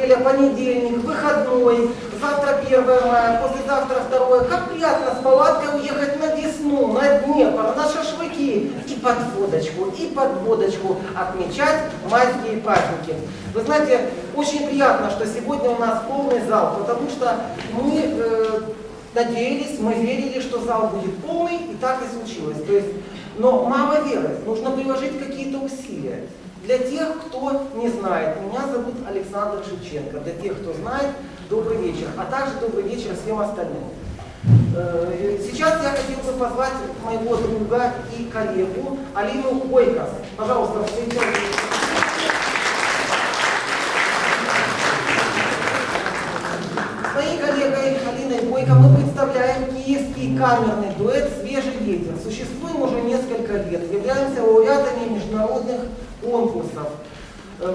неделя, понедельник, выходной, завтра 1 мая, послезавтра 2. Как приятно с палаткой уехать на Десну, на Днепр, на шашлыки и под водочку отмечать майские праздники. Вы знаете, очень приятно, что сегодня у нас полный зал, потому что мы надеялись, мы верили, что зал будет полный, и так и случилось. То есть, но мало веры, нужно приложить какие-то усилия. Для тех, кто не знает, меня зовут Александр Шевченко. Для тех, кто знает, добрый вечер. А также добрый вечер всем остальным. Сейчас я хотел бы позвать моего друга и коллегу Алину Бойко. Пожалуйста, встречайте. С моей коллегой Алиной Бойко мы представляем киевский камерный дуэт «Свежий ветер». Существуем уже несколько лет, являемся лауреатами международных конкурсов.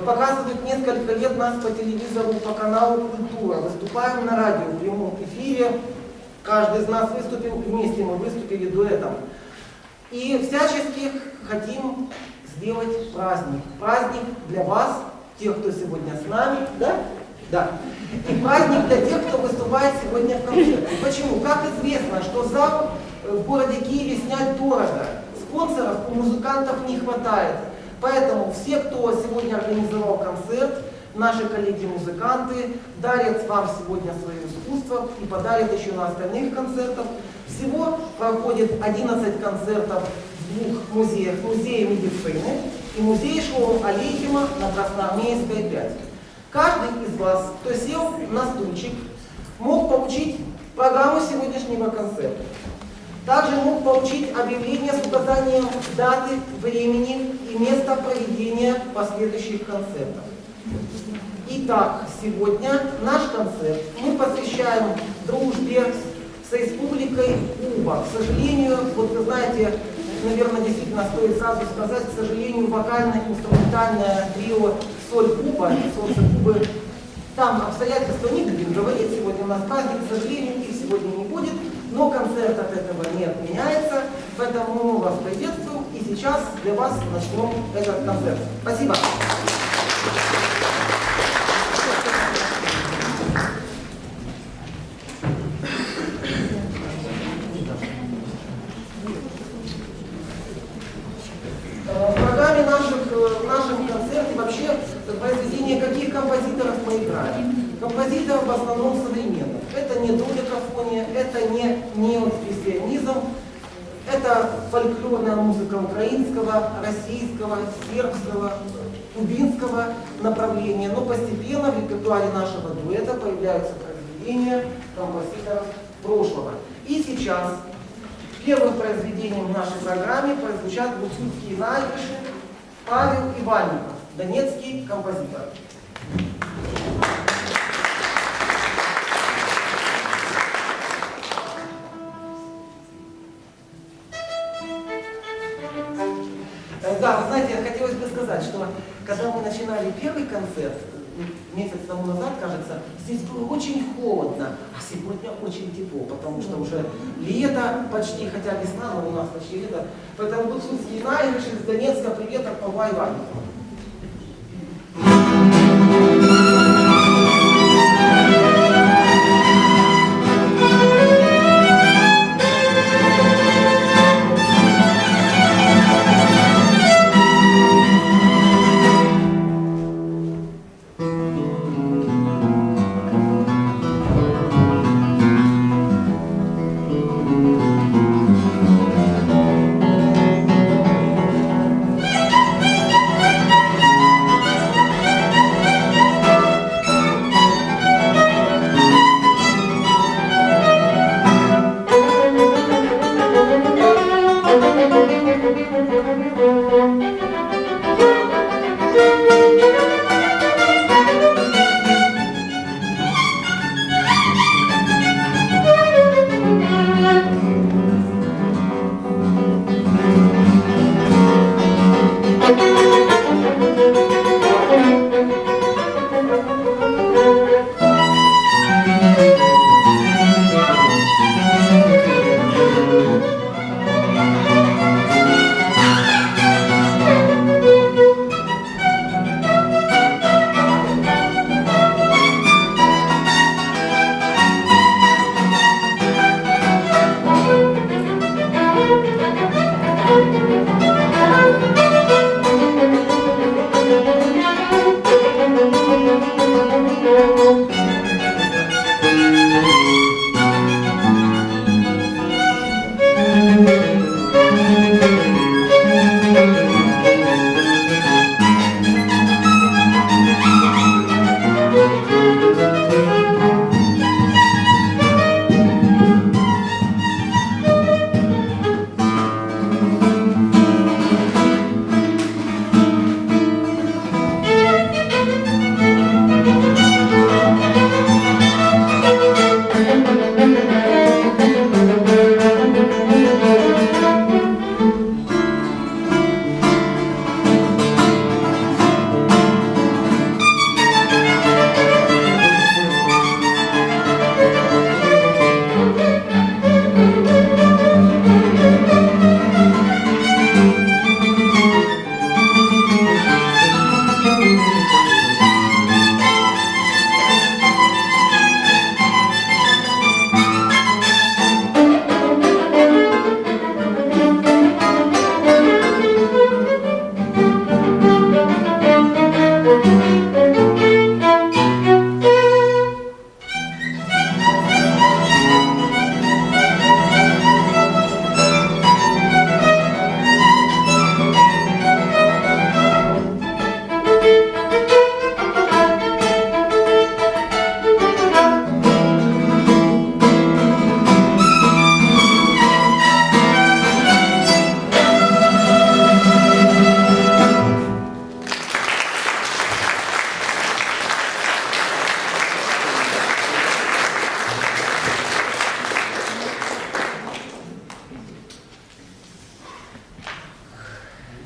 Показывают несколько лет нас по телевизору, по каналу «Культура». Выступаем на радио в прямом эфире. Каждый из нас выступил, вместе мы выступили дуэтом. И всячески хотим сделать праздник. Праздник для вас, тех, кто сегодня с нами, да? Да. И праздник для тех, кто выступает сегодня в концерте. Почему? Как известно, что зал в городе Киеве снять дорого. Спонсоров у музыкантов не хватает. Поэтому все, кто сегодня организовал концерт, наши коллеги-музыканты, дарят вам сегодня свое искусство и подарят еще на остальных концертах. Всего проходит 11 концертов в 2 музеях. Музее медицины и музее школы Алейхима на Красноармейской 5. Каждый из вас, кто сел на стульчик, мог получить программу сегодняшнего концерта. Также мог получить объявление с указанием даты, времени и места проведения последующих концертов. Итак, сегодня наш концерт мы посвящаем дружбе с республикой Куба. К сожалению, вот вы знаете, наверное, действительно стоит сразу сказать, к сожалению, вокально-инструментальное трио «Соль Куба» и «Солнце Кубы», там обстоятельства не будем говорить, сегодня у нас праздник, к сожалению, их сегодня не будет. Но концерт от этого не отменяется, поэтому мы вас приветствуем и сейчас для вас начнем этот концерт. Спасибо. В программе в нашем концерте вообще произведения каких композиторов мы играем? Композиторов в основном современных. Это не додекафония, это не неоэкспрессионизм, это фольклорная музыка украинского, российского, сербского, кубинского направления. Но постепенно в репертуаре нашего дуэта появляются произведения композиторов прошлого. И сейчас первым произведением в нашей программе прозвучат гуцульские наигрыши Павел Иванников, донецкий композитор. Да, вы знаете, хотелось бы сказать, что когда мы начинали первый концерт, месяц тому назад, кажется, здесь было очень холодно, а сегодня очень тепло, потому что уже лето почти, хотя весна, но у нас почти лето. Поэтому гуцульские наигрыши из Донецка, привет от Павла Иванникова.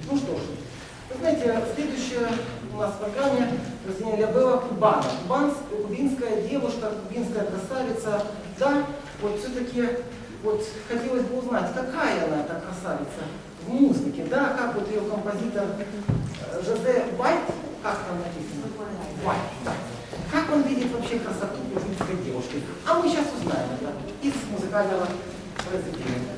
Ну что ж, вы знаете, следующая у нас в программе Розиня Лябела Кубана. Кубинская девушка, кубинская красавица. Да, вот все-таки вот хотелось бы узнать, какая она, эта красавица в музыке, да, как вот ее композитор Жозе Вайт, как там написано? Вайт, да. Как он видит вообще красоту кубинской девушки? А мы сейчас узнаем это из музыкального произведения.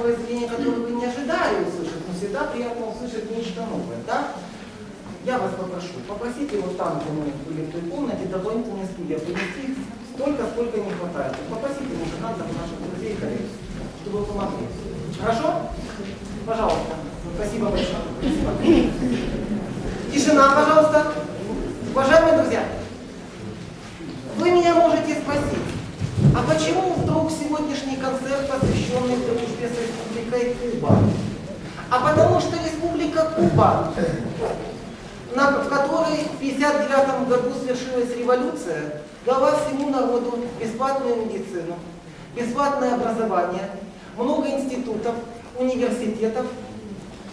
произведения, которые вы не ожидали услышать, но всегда приятно услышать нечто новое, да? Я вас попрошу, попросите вот там, где мы были в той комнате, дополнительные стулья, принести их столько, сколько не хватает. Попросите музыкантов, наших друзей, коллег, чтобы вы помогли. Хорошо? Пожалуйста. Спасибо большое. Спасибо. Тишина, пожалуйста. Уважаемые друзья, вы меня можете спросить, а почему вдруг сегодняшний концерт, посвященный дружбе с Республикой Куба? А потому что Республика Куба, в которой в 1959 году свершилась революция, дала всему народу бесплатную медицину, бесплатное образование, много институтов, университетов.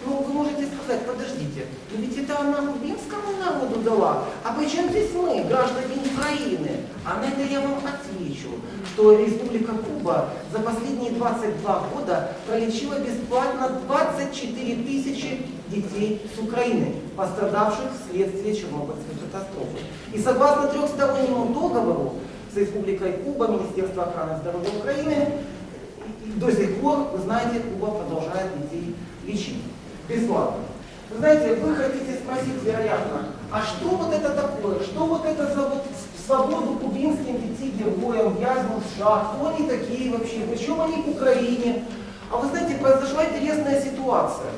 Ну, вы можете сказать, подождите, но ведь это она кубинскому народу дала. А при чем здесь мы, граждане Украины? А на это я вам отвечу, что Республика Куба за последние 22 года пролечила бесплатно 24 тысячи детей с Украины, пострадавших вследствие Чернобыльской катастрофы. И согласно трехстороннему договору с Республикой Куба, Министерство охраны здоровья Украины, до сих пор, вы знаете, Куба продолжает детей лечить. Бесплатно. Вы знаете, вы хотите спросить, вероятно, а что вот это такое? Что вот это за вот свободу кубинским детей-героям, вязьмам США? Кто они такие вообще? Причем они к Украине? А вы знаете, произошла интересная ситуация.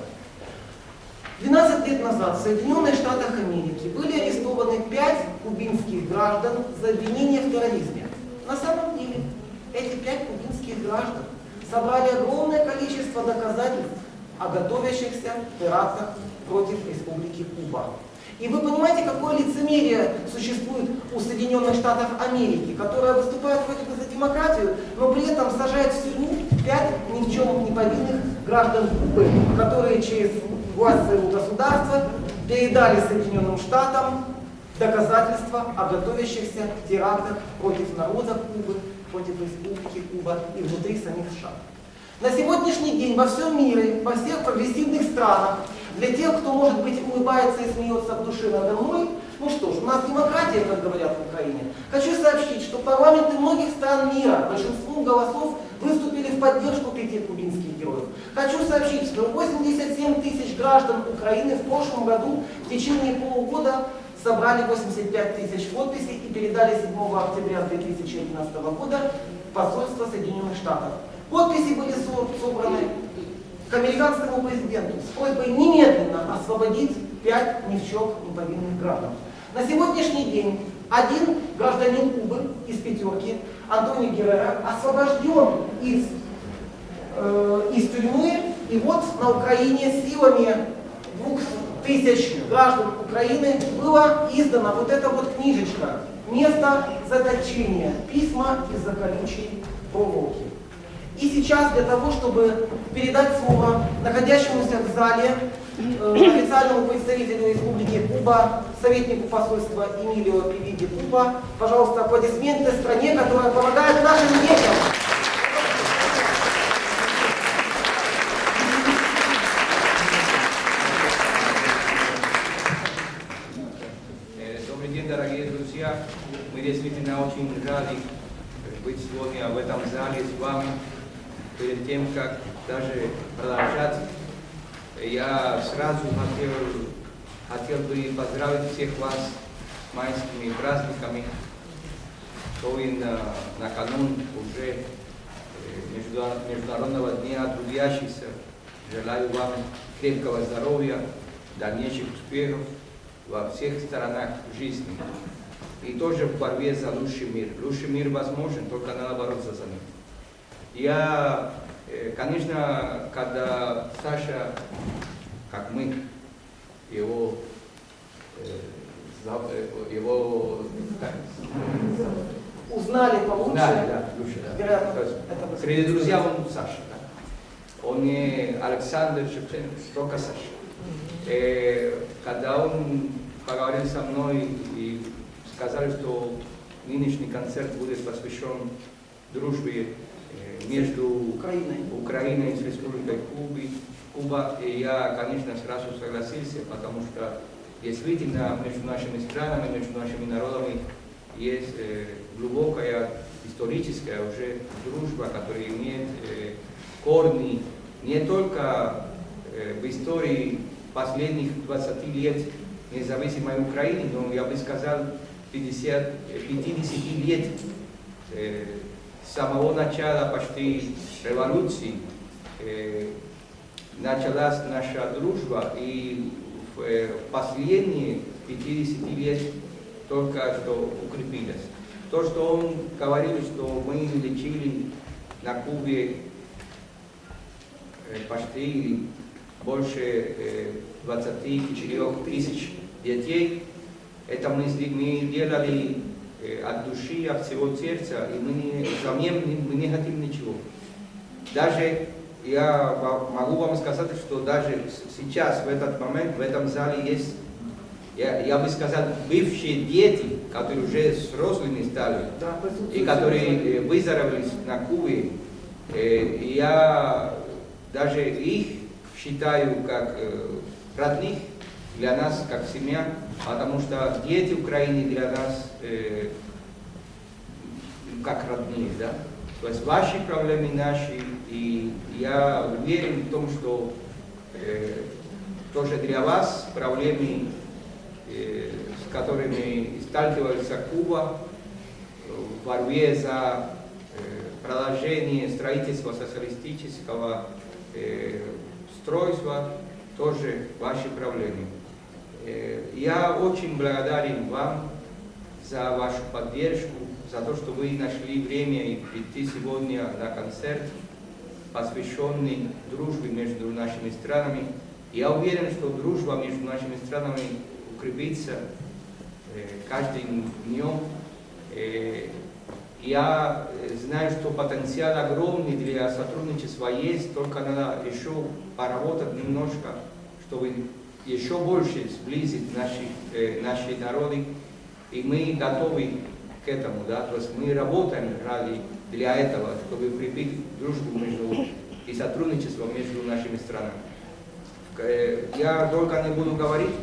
12 лет назад в Соединенных Штатах Америки были арестованы 5 кубинских граждан за обвинение в терроризме. На самом деле, эти 5 кубинских граждан собрали огромное количество доказательств о готовящихся терактах против Республики Куба. И вы понимаете, какое лицемерие существует у Соединенных Штатов Америки, которая выступает вроде бы за демократию, но при этом сажает в тюрьму 5 ни в чем не повинных граждан Кубы, которые через власть своего государства передали Соединенным Штатам доказательства о готовящихся терактах против народа Кубы, против Республики Куба и внутри самих США. На сегодняшний день во всем мире, во всех прогрессивных странах, для тех, кто, может быть, улыбается и смеется в душе надо мной, ну что ж, у нас демократия, как говорят в Украине. Хочу сообщить, что парламенты многих стран мира большинством голосов выступили в поддержку 5 кубинских героев. Хочу сообщить, что 87 тысяч граждан Украины в прошлом году в течение полугода собрали 85 тысяч подписей и передали 7 октября 2011 года в посольство Соединенных Штатов. Подписи были собраны к американскому президенту с просьбой немедленно освободить 5 ни в чем не повинных граждан. На сегодняшний день один гражданин Кубы из 5, Антонио Геррера, освобожден из тюрьмы, и вот на Украине силами 2000 граждан Украины была издана вот эта вот книжечка «Место заточения. Письма из-за колючей проволоки». И сейчас для того, чтобы передать слово находящемуся в зале официальному представителю Республики Куба, советнику посольства Эмилио Пивиди Куба, пожалуйста, аплодисменты стране, которая помогает нашим детям. Добрый день, дорогие друзья. Мы действительно очень рады быть сегодня в этом зале с вами. Перед тем, как даже продолжать, я сразу хотел бы поздравить всех вас с майскими праздниками, то и накануне уже Международного дня трудящихся. Желаю вам крепкого здоровья, дальнейших успехов во всех сторонах жизни. И тоже в борьбе за лучший мир. Лучший мир возможен, только надо бороться за ним. Я, конечно, когда Саша, как мы, его узнали получше. Да, лучше, да. Вероятно, среди друзей он Саша, да. Он не Александр Шевченко, только Саша. Когда он поговорил со мной и сказали, что нынешний концерт будет посвящен дружбе между Украиной и Республикой Куба, и я, конечно, сразу согласился, потому что действительно между нашими странами, между нашими народами есть глубокая историческая уже дружба, которая имеет корни не только в истории последних 20 лет независимой Украины, но я бы сказал 50 лет с самого начала почти революции началась наша дружба, и в последние 50 лет только что укрепилась. То, что он говорил, что мы лечили на Кубе почти больше 24 тысяч детей, это мы делали от души, от всего сердца, и мы не хотим ничего. Даже я могу вам сказать, что даже сейчас, в этот момент, в этом зале есть, я бы сказал, бывшие дети, которые уже взрослыми стали, Да, и которые выздоровели на Кубе. И я даже их считаю как родных для нас, как семья, потому что дети Украины для нас как родные, да? То есть ваши проблемы наши, и я уверен в том, что тоже для вас проблемы, с которыми сталкивается Куба в борьбе за продолжение строительства социалистического устройства, тоже ваши проблемы. Я очень благодарен вам за вашу поддержку, за то, что вы нашли время и прийти сегодня на концерт, посвященный дружбе между нашими странами. Я уверен, что дружба между нашими странами укрепится каждым днем. Я знаю, что потенциал огромный для сотрудничества есть, только надо еще поработать немножко, чтобы еще больше сблизить наши народы. И мы готовы к этому, да? То есть мы работаем для этого, чтобы укрепить дружбу и сотрудничество между нашими странами. Я долго не буду говорить,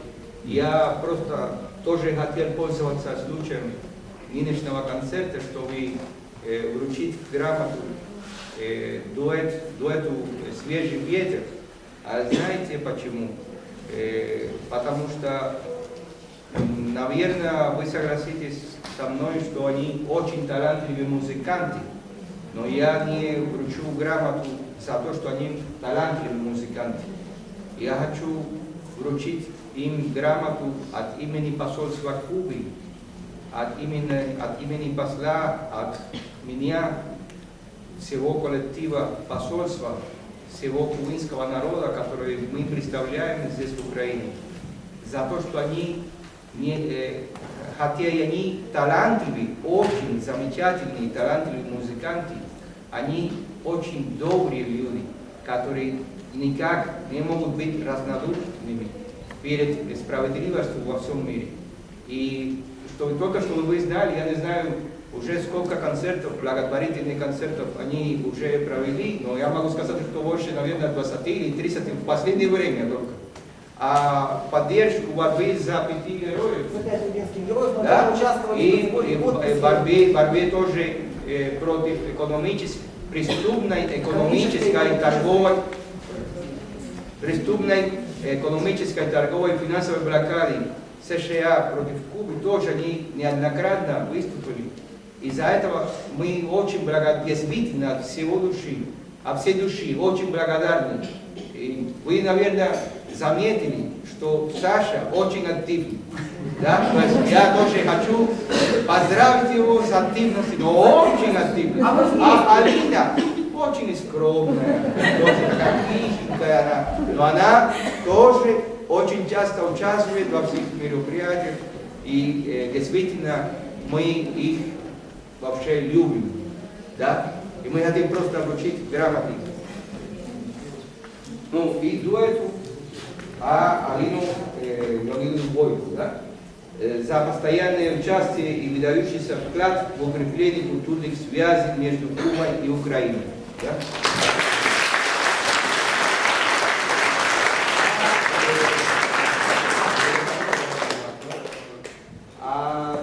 я просто тоже хотел пользоваться случаем нынешнего концерта, чтобы вручить грамоту дуэту «Свежий ветер». А знаете почему? Потому что, наверное, вы согласитесь со мной, что они очень талантливые музыканты, но я не вручу грамоту за то, что они талантливые музыканты. Я хочу вручить им грамоту от имени посольства Кубы, от имени посла, от меня, всего коллектива посольства, всего кубинского народа, который мы представляем здесь в Украине, за то, что они, хотя и они талантливые, очень замечательные, талантливые музыканты, они очень добрые люди, которые никак не могут быть равнодушными перед справедливостью во всем мире. И только чтобы вы знали, я не знаю, уже сколько концертов, благотворительных концертов они уже провели, но я могу сказать, что больше, наверное, 20 или 30 в последнее время только. А поддержку борьбы за 5 героев, да, и в борьбе тоже против преступной экономической, торговой и финансовой блокады США против Кубы тоже они неоднократно выступили. Из-за этого мы очень действительно от всей души очень благодарны. И вы, наверное, заметили, что Саша очень активный. Да? То есть я тоже хочу поздравить его с активностью, но очень активный. А Алина очень скромная, тоже такая тихенькая, но она тоже очень часто участвует во всех мероприятиях, и действительно мы их вообще любим, да? И мы хотим просто вручить грамоты. Ну и дуэту, Алину Бойко, да? За постоянное участие и выдающийся вклад в укрепление культурных связей между Кубой и Украиной. Да?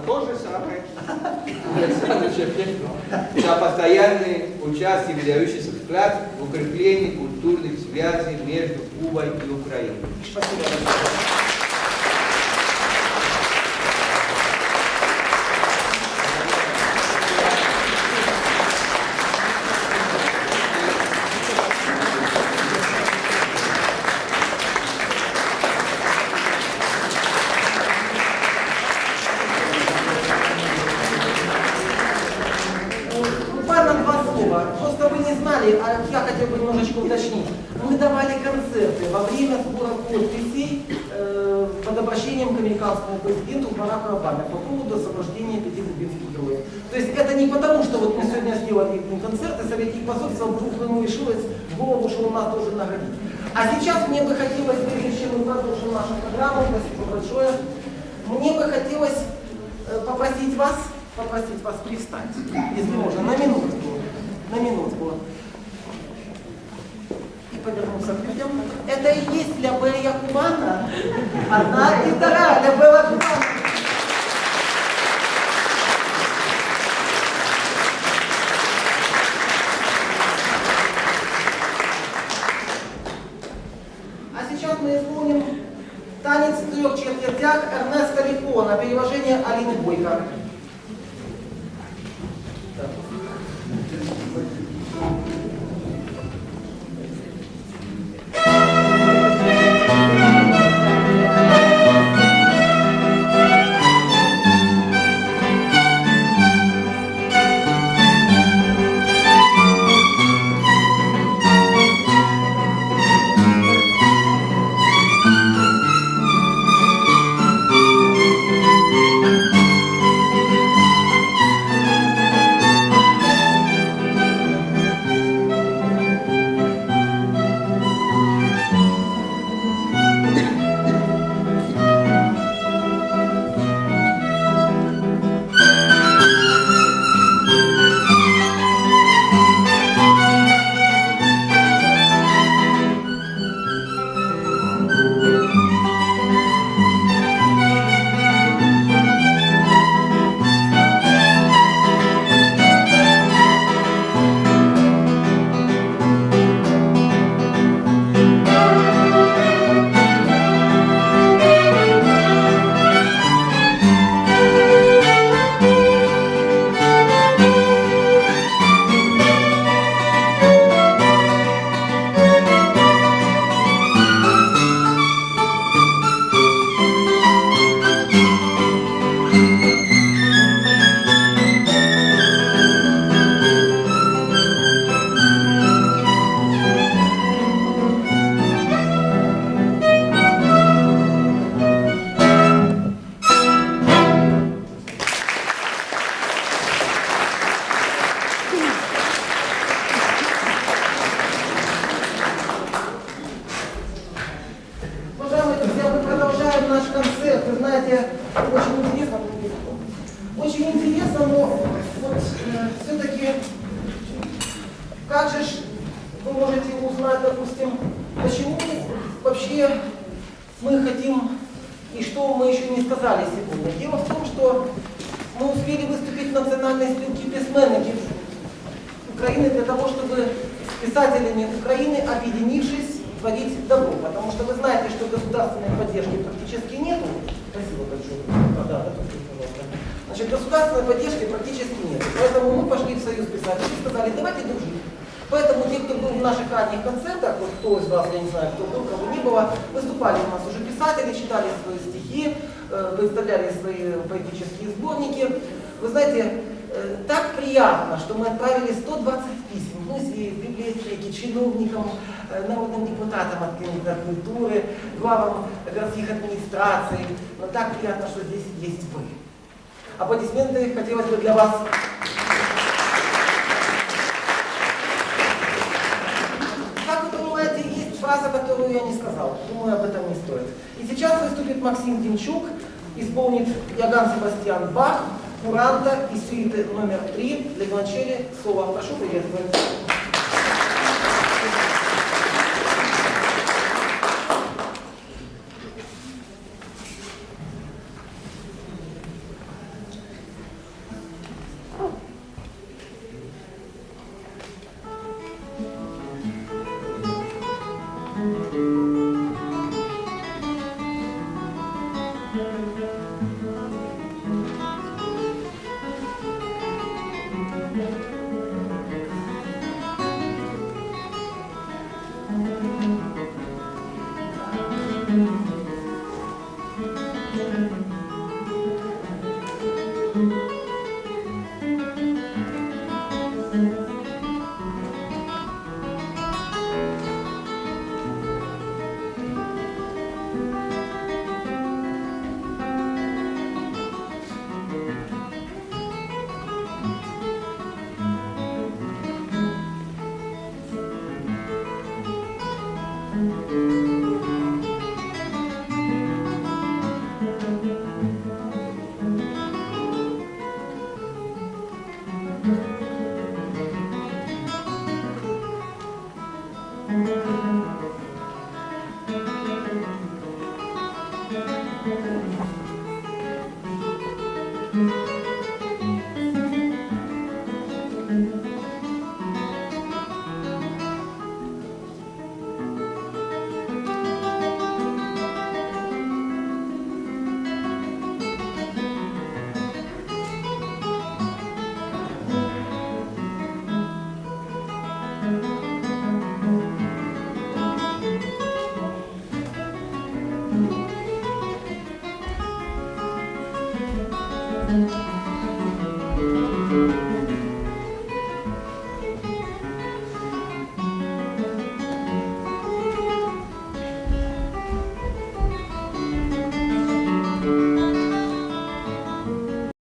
То же самое Александр Шевченко за постоянное участие и выдающийся вклад в укрепление культурных связей связи между Кубой и Украиной. Спасибо. Буквально два слова. Просто вы не знали, а я хотел бы немножечко уточнить. Мы давали концерты во время сбора подписей под обращением к американскому президенту Бараку Обаме по поводу освобождения 5 кубинских героев. То есть это не потому, что вот мы сегодня сделали концерты, советник посольства вдруг ему решилось в голову, что у нас должен наградить. А сейчас мне бы хотелось, прежде чем мы продолжим нашу программу, спасибо большое, мне бы хотелось попросить вас привстать, если можно, на минутку. И повернуться к людям. Это и есть ля Белла Кубана. Одна и вторая ля Белла Кубана. А сейчас мы исполним танец в 3 четвертях Эрнеста Ликона, переложение Алины Бойко. Очень интересно, но вот, все-таки, как же вы можете узнать, допустим, почему вообще мы хотим и что мы еще не сказали сегодня. Дело в том, что мы успели выступить в национальной спилке письменников Украины для того, чтобы с писателями Украины, объединившись, творить добро. Потому что вы знаете, что государственной поддержки практически нету. Спасибо большое. Пожалуйста. Значит, государственной поддержки практически нет. Поэтому мы пошли в союз писателей и сказали, давайте дружить. Поэтому те, кто был в наших ранних концертах, вот кто из вас, я не знаю, кто был, кого не было, выступали у нас уже писатели, читали свои стихи, представляли свои поэтические сборники. Вы знаете, так приятно, что мы отправили 120 писем в музеи, в библиотеки, чиновникам, народным депутатам от Комитета культуры, главам городских администраций. Но так приятно, что здесь есть вы. Аплодисменты хотелось бы для вас. Как вы понимаете, есть фраза, которую я не сказал. Думаю, об этом не стоит. И сейчас выступит Максим Демчук, исполнит Иоганн Себастьян Бах, куранта и сюиты номер 3 для виолончели. Слово прошу, приветствовать. Thank you.